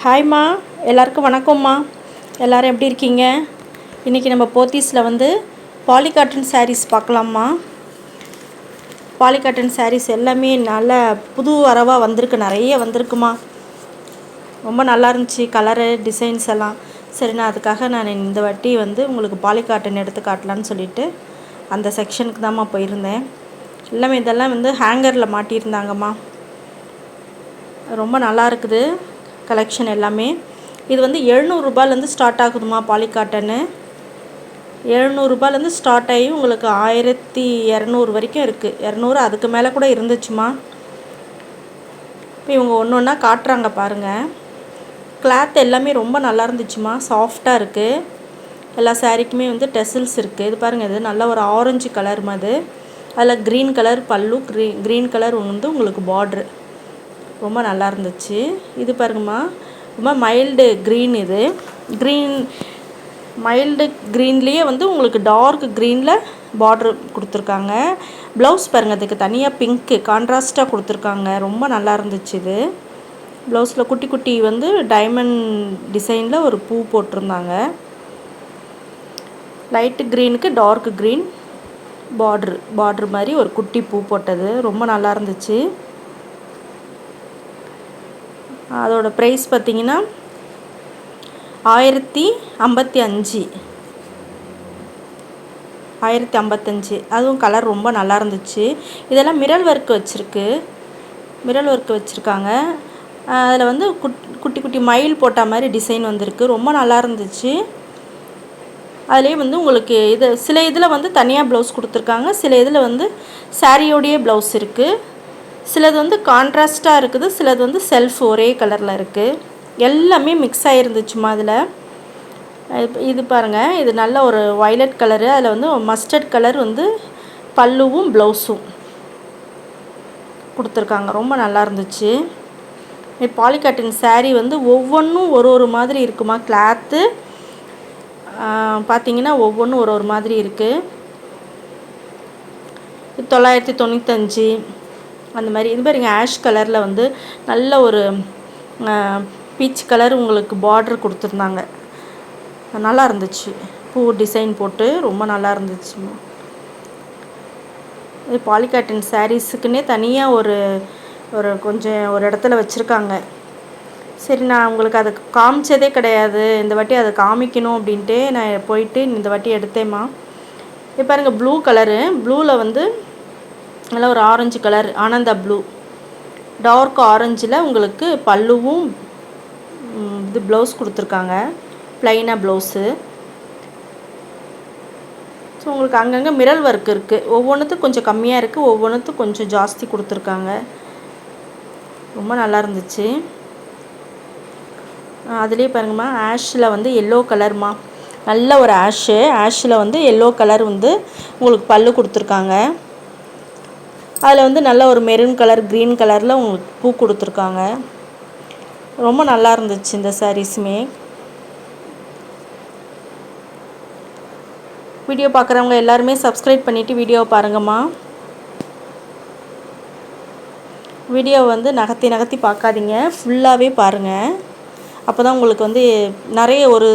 ஹாய்மா, எல்லாருக்கும் வணக்கம்மா. எல்லோரும் எப்படி இருக்கீங்க? இன்றைக்கி நம்ம போத்தீஸில் வந்து பாலிகாட்டன் சாரீஸ் பார்க்கலாம்மா. பாலிகாட்டன் சாரீஸ் எல்லாமே நல்ல புது வரவாக வந்திருக்கு, நிறைய வந்திருக்குமா. ரொம்ப நல்லா இருந்துச்சு கலரு டிசைன்ஸ் எல்லாம். சரிண்ணா, அதுக்காக நான் இந்த வாட்டி வந்து உங்களுக்கு பாலிகாட்டன் எடுத்து காட்டலான்னு சொல்லிவிட்டு அந்த செக்ஷனுக்கு தான்மா போயிருந்தேன். எல்லாமே இதெல்லாம் வந்து ஹேங்கரில் மாட்டியிருந்தாங்கம்மா. ரொம்ப நல்லா இருக்குது கலெக்ஷன் எல்லாமே. இது வந்து 700 ரூபாயிலேருந்து ஸ்டார்ட் ஆகுதுமா. பாலிகாட்டனு 700 ரூபாயிலேருந்து ஸ்டார்ட் ஆகி உங்களுக்கு 1200 வரைக்கும் இருக்குது. 200 அதுக்கு மேலே கூட இருந்துச்சுமா. இப்போ இவங்க ஒன்று ஒன்றா காட்டுறாங்க பாருங்கள். கிளாத் எல்லாமே ரொம்ப நல்லா இருந்துச்சுமா, சாஃப்டாக இருக்குது. எல்லா சாரீக்குமே வந்து டெசில்ஸ் இருக்குது. இது பாருங்கள், இது நல்ல ஒரு ஆரஞ்சு கலர் மாதிரி, அதில் க்ரீன் கலர் பல்லு, க்ரீன் கலர் வந்து உங்களுக்கு பார்ட்ரு ரொம்ப நல்லா இருந்துச்சு. இது பாருங்கம்மா, ரொம்ப மைல்டு க்ரீன். இது க்ரீன் மைல்டு க்ரீன்லேயே வந்து உங்களுக்கு டார்க் க்ரீனில் பார்ட்ரு கொடுத்துருக்காங்க. ப்ளவுஸ் பாருங்கள், அதுக்கு தனியாக பிங்க்கு கான்ட்ராஸ்ட்டாக கொடுத்துருக்காங்க. ரொம்ப நல்லா இருந்துச்சு. இது ப்ளவுஸில் குட்டி குட்டி வந்து டைமண்ட் டிசைனில் ஒரு பூ போட்டிருந்தாங்க. லைட்டு க்ரீனுக்கு டார்க் க்ரீன் பார்ட்ரு மாதிரி ஒரு குட்டி பூ போட்டது ரொம்ப நல்லா இருந்துச்சு. அதோட ப்ரைஸ் பார்த்திங்கன்னா 1055. அதுவும் கலர் ரொம்ப நல்லா இருந்துச்சு. இதெல்லாம் மிரர் ஒர்க் வச்சுருக்காங்க. அதில் வந்து குட்டி குட்டி மயில் போட்ட மாதிரி டிசைன் வந்திருக்கு. ரொம்ப நல்லா இருந்துச்சு. அதுலேயே வந்து உங்களுக்கு சில இதில் வந்து தனியாக ப்ளவுஸ் கொடுத்துருக்காங்க, சில இதில் வந்து சாரியோடைய ப்ளவுஸ் இருக்குது, சிலது வந்து கான்ட்ராஸ்ட்டாக இருக்குது, சிலது வந்து செல்ஃப் ஒரே கலரில் இருக்குது. எல்லாமே மிக்ஸ் ஆகிருந்துச்சுமா. அதில் இது பாருங்கள், இது நல்ல ஒரு வயலட் கலரு, அதில் வந்து மஸ்டர்ட் கலர் வந்து பல்லுவும் ப்ளவுஸும் கொடுத்துருக்காங்க. ரொம்ப நல்லா இருந்துச்சு. பாலிகாட்டன் சாரீ வந்து ஒவ்வொன்றும் ஒரு மாதிரி இருக்குமா. கிளாத்து பார்த்திங்கன்னா ஒவ்வொன்றும் ஒரு மாதிரி இருக்குது. 995 அந்த மாதிரி. இது பாருங்க, ஆஷ் கலரில் வந்து நல்ல ஒரு பீச் கலர் உங்களுக்கு பார்டர் கொடுத்துருந்தாங்க. நல்லா இருந்துச்சு. பூ டிசைன் போட்டு ரொம்ப நல்லா இருந்துச்சு. இது பாலிகாட்டன் சாரீஸுக்குன்னே தனியாக ஒரு கொஞ்சம் ஒரு இடத்துல வச்சுருக்காங்க. சரி, நான் உங்களுக்கு அதை காமிச்சதே கிடையாது, இந்த வாட்டி அதை காமிக்கணும் அப்படின்ட்டு நான் போயிட்டு இந்த வாட்டி எடுத்தேம்மா. இப்போ பாருங்கள், ப்ளூ கலரு, ப்ளூவில் வந்து நல்லா ஒரு ஆரஞ்சு கலர், ஆனந்தா ப்ளூ, டார்க் ஆரஞ்சில் உங்களுக்கு பல்லுவும் இது ப்ளவுஸ் கொடுத்துருக்காங்க, ப்ளைனாக ப்ளவுஸு. ஸோ உங்களுக்கு அங்கங்கே மிரர் ஒர்க் இருக்குது. ஒவ்வொன்றுத்துக்கும் கொஞ்சம் கம்மியாக இருக்குது, ஒவ்வொன்றுத்துக்கும் கொஞ்சம் ஜாஸ்தி கொடுத்துருக்காங்க. ரொம்ப நல்லா இருந்துச்சு. அதுலேயே பாருங்கம்மா, ஆஷில் வந்து எல்லோ கலர்மா, நல்ல ஒரு ஆஷில் வந்து எல்லோ கலர் வந்து உங்களுக்கு பல்லு கொடுத்துருக்காங்க. அதில் வந்து நல்ல ஒரு மெரூன் கலர், க்ரீன் கலரில் உங்களுக்கு பூ கொடுத்துருக்காங்க. ரொம்ப நல்லா இருந்துச்சு இந்த சாரீஸுமே. வீடியோ பார்க்குறவங்க எல்லாருமே சப்ஸ்கிரைப் பண்ணிவிட்டு வீடியோவை பாருங்கம்மா. வீடியோவை வந்து நகர்த்தி பார்க்காதீங்க, ஃபுல்லாகவே பாருங்கள். அப்போ தான் உங்களுக்கு வந்து நிறைய ஒரு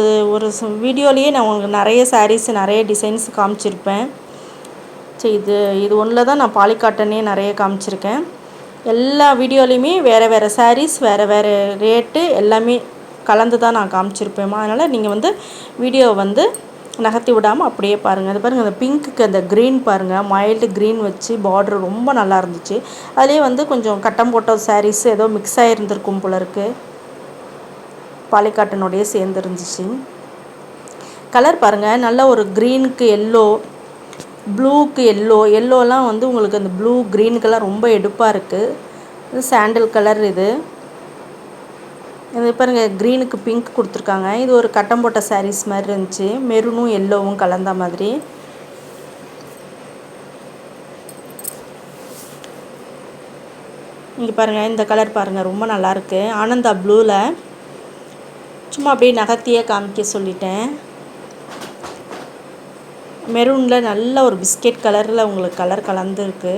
வீடியோலேயே நான் உங்களுக்கு நிறைய சாரீஸ், நிறைய டிசைன்ஸ் காமிச்சிருப்பேன். சரி, இது ஒன்றில் தான் நான் பாலிகாட்டனே நிறைய காமிச்சிருக்கேன். எல்லா வீடியோலையுமே வேறு சாரீஸ், வேறு ரேட்டு எல்லாமே கலந்து தான் நான் காமிச்சிருப்பேம்மா. அதனால் நீங்கள் வந்து வீடியோவை வந்து நகர்த்தி விடாமல் அப்படியே பாருங்கள். அது பாருங்கள், அந்த பிங்க்குக்கு அந்த க்ரீன் பாருங்கள், மைல்டு க்ரீன் வச்சு பார்ட்ரு ரொம்ப நல்லா இருந்துச்சு. அதுலேயே வந்து கொஞ்சம் கட்டம் போட்ட சாரீஸ் ஏதோ மிக்ஸ் ஆகிருந்துருக்கும் போல இருக்குது, பாலிகாட்டனோடையே சேர்ந்து இருந்துச்சு. கலர் பாருங்கள், நல்ல ஒரு க்ரீனுக்கு எல்லோ, ப்ளூக்கு எல்லோலாம் வந்து உங்களுக்கு அந்த ப்ளூ க்ரீனுக்கெல்லாம் ரொம்ப எடுப்பாக இருக்குது. இது சாண்டில் கலர். இது பாருங்கள், க்ரீனுக்கு பிங்க் கொடுத்துருக்காங்க. இது ஒரு கட்டம் போட்ட சாரீஸ் மாதிரி இருந்துச்சு, மெரூனும் எல்லோவும் கலந்த மாதிரி. இங்கே பாருங்கள், இந்த கலர் பாருங்கள், ரொம்ப நல்லாயிருக்கு. ஆனந்தா ப்ளூவில் சும்மா அப்படியே நகர்த்தியே காமிக்க சொல்லிட்டேன். மெரூனில் நல்ல ஒரு பிஸ்கெட் கலரில் உங்களுக்கு கலர் கலந்துருக்கு.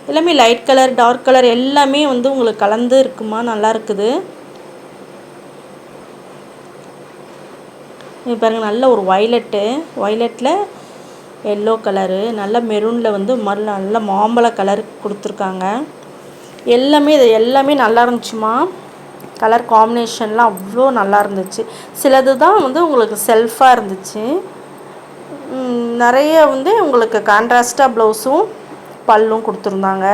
எல்லாமே லைட் கலர், டார்க் கலர் எல்லாமே வந்து உங்களுக்கு கலந்து இருக்குமா, நல்லா இருக்குது. இது பாருங்கள், நல்ல ஒரு வயலட்டில் எல்லோ கலரு, நல்ல மெரூனில் வந்து நல்ல மாம்பழ கலர் கொடுத்துருக்காங்க. இது எல்லாமே நல்லா இருந்துச்சுமா. கலர் காம்பினேஷன்லாம் அவ்வளோ நல்லா இருந்துச்சு. சிலது தான் வந்து உங்களுக்கு செல்ஃபாக இருந்துச்சு. நிறைய வந்து உங்களுக்கு கான்ட்ராஸ்டாக ப்ளவுஸும் பல்லும் கொடுத்துருந்தாங்க.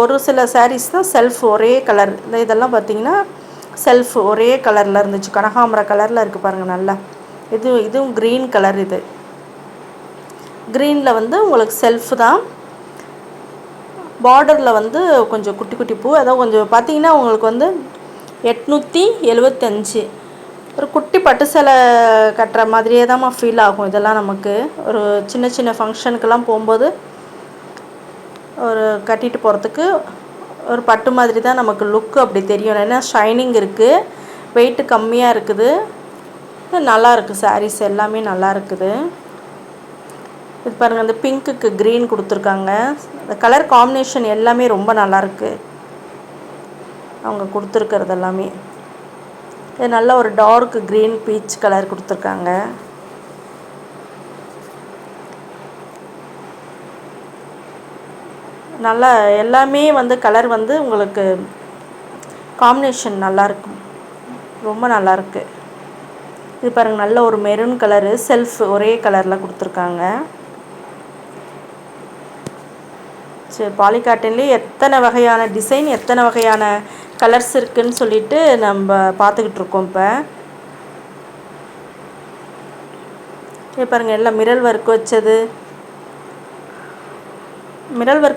ஒரு சில சாரீஸ் தான் செல்ஃப் ஒரே கலர். இதெல்லாம் பார்த்திங்கன்னா செல்ஃப் ஒரே கலரில் இருந்துச்சு. கனகாம்பர கலரில் இருக்குது பாருங்கள் நல்லா. இதுவும் க்ரீன் கலர். இது க்ரீனில் வந்து உங்களுக்கு செல்ஃப் தான். பார்டரில் வந்து கொஞ்சம் குட்டி குட்டி பூ, அதாவது கொஞ்சம் பார்த்திங்கன்னா உங்களுக்கு வந்து 875 ஒரு குட்டி பட்டு சேலை கட்டுற மாதிரியே தான் ஃபீல் ஆகும். இதெல்லாம் நமக்கு ஒரு சின்ன சின்ன ஃபங்க்ஷனுக்கெல்லாம் போகும்போது ஒரு கட்டிட்டு போகிறதுக்கு ஒரு பட்டு மாதிரி தான் நமக்கு லுக்கு அப்படி தெரியும். ஏன்னா ஷைனிங் இருக்குது, வெயிட்டு கம்மியாக இருக்குது, நல்லா இருக்குது. சாரீஸ் எல்லாமே நல்லா இருக்குது. இது பாருங்கள், அந்த பிங்க்குக்கு க்ரீன் கொடுத்துருக்காங்க. இந்த கலர் காம்பினேஷன் எல்லாமே ரொம்ப நல்லாயிருக்கு. அவங்க கொடுத்துருக்கிறது எல்லாமே இது நல்ல ஒரு டார்க் க்ரீன் பீச் கலர் கொடுத்துருக்காங்க. நல்லா எல்லாமே வந்து கலர் வந்து உங்களுக்கு காம்பினேஷன் நல்லாயிருக்கும், ரொம்ப நல்லாயிருக்கு. இது பாருங்கள், நல்ல ஒரு மெரூன் கலரு, செல்ஃப் ஒரே கலரில் கொடுத்துருக்காங்க. சரி, பாலிகாட்டன்லேயே எத்தனை வகையான டிசைன், எத்தனை வகையான கலர்ஸ் இருக்குதுன்னு சொல்லிட்டு நம்ம பார்த்துக்கிட்டு இருக்கோம். இப்போ பாருங்கள், எல்லாம் மிரல் ஒர்க்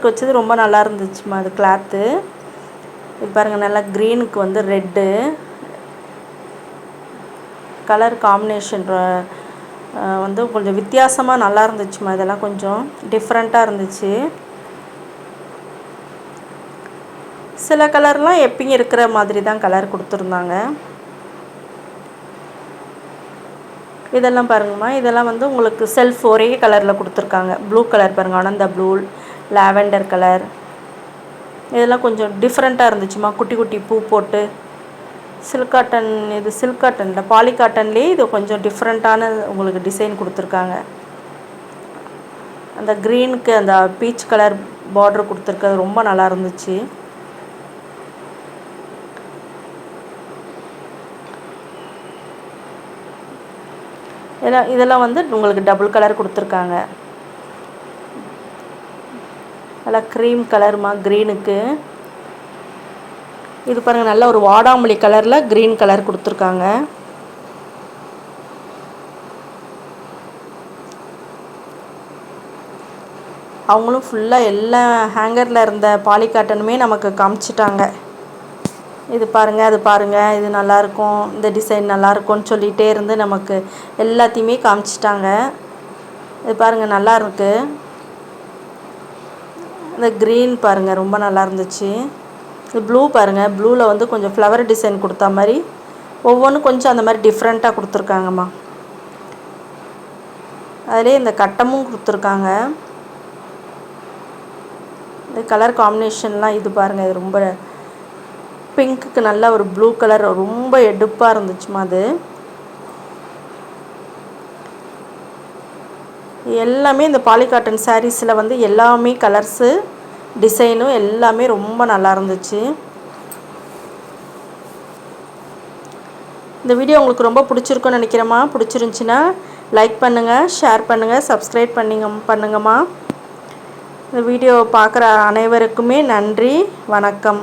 வச்சது ரொம்ப நல்லா இருந்துச்சுமா. அது கிளாத்து. இது பாருங்கள், நல்லா க்ரீனுக்கு வந்து ரெட்டு கலர் காம்பினேஷன் வந்து கொஞ்சம் வித்தியாசமாக நல்லா இருந்துச்சுமா. இதெல்லாம் கொஞ்சம் டிஃப்ரெண்ட்டாக இருந்துச்சு. சில கலர்லாம் எப்பயும் இருக்கிற மாதிரி தான் கலர் கொடுத்துருந்தாங்க. இதெல்லாம் பாருங்கம்மா, இதெல்லாம் வந்து உங்களுக்கு செல்ஃப் ஒரே கலரில் கொடுத்துருக்காங்க. ப்ளூ கலர் பாருங்கள், ஆனந்தா ப்ளூ, லாவெண்டர் கலர். இதெல்லாம் கொஞ்சம் டிஃப்ரெண்ட்டாக இருந்துச்சுமா. குட்டி குட்டி பூ போட்டு சில்க் காட்டன். இது சில்க் காட்டனில் பாலிகாட்டன்லேயே இது கொஞ்சம் டிஃப்ரெண்ட்டான உங்களுக்கு டிசைன் கொடுத்துருக்காங்க. அந்த க்ரீனுக்கு அந்த பீச் கலர் பார்டர் கொடுத்துருக்கிறது ரொம்ப நல்லா இருந்துச்சு. இதெல்லாம் வந்து உங்களுக்கு டபுள் கலர் கொடுத்துருக்காங்க. நல்லா க்ரீம் கலர்மா க்ரீனுக்கு. இது பாருங்கள், நல்ல ஒரு வாடாமல்லி கலரில் க்ரீன் கலர் கொடுத்துருக்காங்க. அவங்களும் ஃபுல்லாக எல்லா ஹேங்கரில் இருந்த பாலிகாட்டனுமே நமக்கு காமிச்சிட்டாங்க. இது பாருங்கள், அது பாருங்கள், இது நல்லாயிருக்கும், இந்த டிசைன் நல்லாயிருக்கும்னு சொல்லிகிட்டே இருந்து நமக்கு எல்லாத்தையுமே காமிச்சிட்டாங்க. இது பாருங்கள், நல்லா இருக்குது. இந்த க்ரீன் பாருங்கள், ரொம்ப நல்லா இருந்துச்சு. இது ப்ளூ பாருங்கள், ப்ளூவில் வந்து கொஞ்சம் ஃப்ளவர் டிசைன் கொடுத்தா மாதிரி ஒவ்வொன்றும் கொஞ்சம் அந்த மாதிரி டிஃப்ரெண்ட்டாக கொடுத்துருக்காங்கம்மா. அதிலே இந்த கட்டமும் கொடுத்துருக்காங்க. இந்த கலர் காம்பினேஷன்லாம் இது பாருங்கள், இது ரொம்ப பிங்க்குக்கு நல்ல ஒரு ப்ளூ கலர் ரொம்ப எடுப்பாக இருந்துச்சுமா. அது எல்லாமே இந்த பாலிகாட்டன் சாரீஸில் வந்து எல்லாமே கலர்ஸு டிசைனும் எல்லாமே ரொம்ப நல்லா இருந்துச்சு. இந்த வீடியோ உங்களுக்கு ரொம்ப பிடிச்சிருக்குன்னு நினைக்கிறேம்மா. பிடிச்சிருந்துச்சின்னா லைக் பண்ணுங்கள், ஷேர் பண்ணுங்கள், சப்ஸ்கிரைப் பண்ணுங்கம்மா. இந்த வீடியோ பார்க்குற அனைவருக்குமே நன்றி, வணக்கம்.